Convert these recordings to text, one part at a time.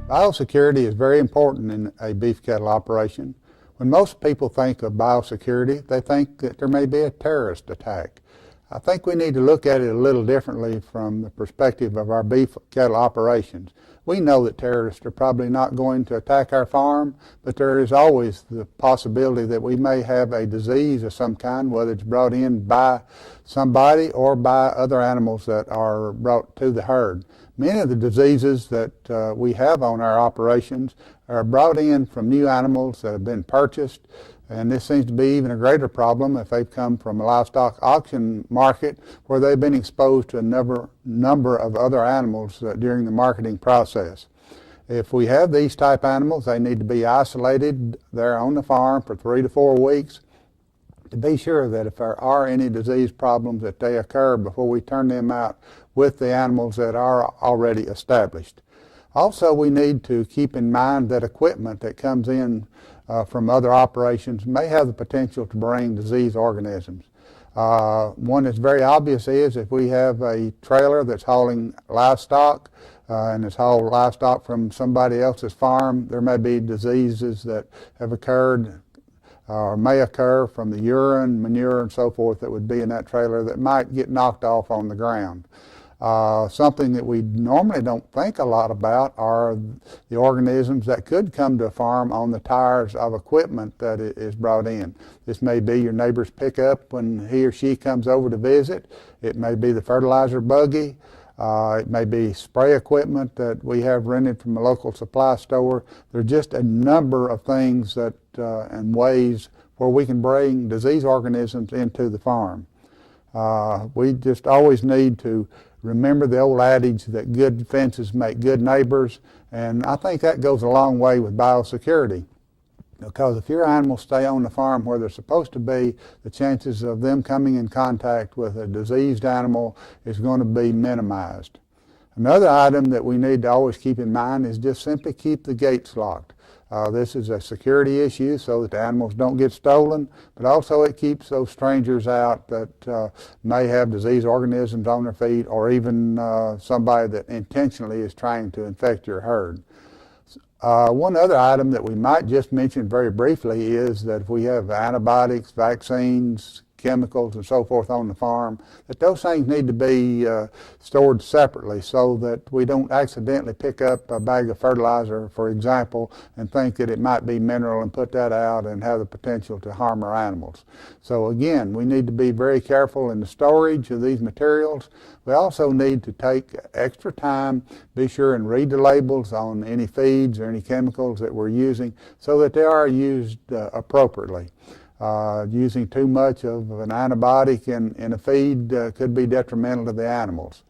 Biosecurity is very important in a beef cattle operation. When most people think of biosecurity, they think that there may be a terrorist attack. I think we need to look at it a little differently from the perspective of our beef cattle operations. We know that terrorists are probably not going to attack our farm, but there is always the possibility that we may have a disease of some kind, whether it's brought in by somebody or by other animals that are brought to the herd. Many of the diseases that we have on our operations are brought in from new animals that have been purchased, and this seems to be even a greater problem if they've come from a livestock auction market where they've been exposed to a number of other animals during the marketing process. If we have these type animals, they need to be isolated there on the farm for 3 to 4 weeks to be sure that if there are any disease problems that they occur before we turn them out with the animals that are already established. Also, we need to keep in mind that equipment that comes in from other operations may have the potential to bring disease organisms. One that's very obvious is if we have a trailer that's hauling livestock and it's hauled livestock from somebody else's farm, there may be diseases that have occurred or may occur from the urine, manure, and so forth that would be in that trailer that might get knocked off on the ground. Something that we normally don't think a lot about are the organisms that could come to a farm on the tires of equipment that is brought in. This may be your neighbor's pickup when he or she comes over to visit. It may be the fertilizer buggy. It may be spray equipment that we have rented from a local supply store. There are just a number of things that and ways where we can bring disease organisms into the farm. We just always need to remember the old adage that good fences make good neighbors, and I think that goes a long way with biosecurity. Because if your animals stay on the farm where they're supposed to be, the chances of them coming in contact with a diseased animal is going to be minimized. Another item that we need to always keep in mind is just simply keep the gates locked. This is a security issue so that the animals don't get stolen, but also it keeps those strangers out that may have disease organisms on their feet, or even somebody that intentionally is trying to infect your herd. One other item that we might just mention very briefly is that if we have antibiotics, vaccines, chemicals, and so forth on the farm, that those things need to be stored separately so that we don't accidentally pick up a bag of fertilizer, for example, and think that it might be mineral and put that out and have the potential to harm our animals. So again, we need to be very careful in the storage of these materials. We also need to take extra time, be sure and read the labels on any feeds or any chemicals that we're using so that they are used appropriately. Using too much of an antibiotic in a feed could be detrimental to the animals,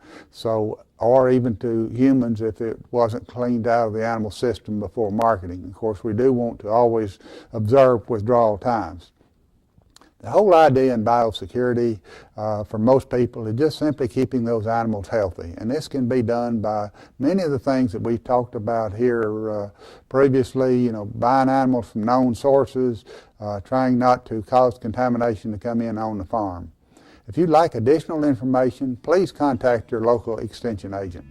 or even to humans if it wasn't cleaned out of the animal system before marketing. Of course, we do want to always observe withdrawal times. The whole idea in biosecurity for most people is just simply keeping those animals healthy. And this can be done by many of the things that we've talked about here previously, buying animals from known sources, trying not to cause contamination to come in on the farm. If you'd like additional information, please contact your local extension agent.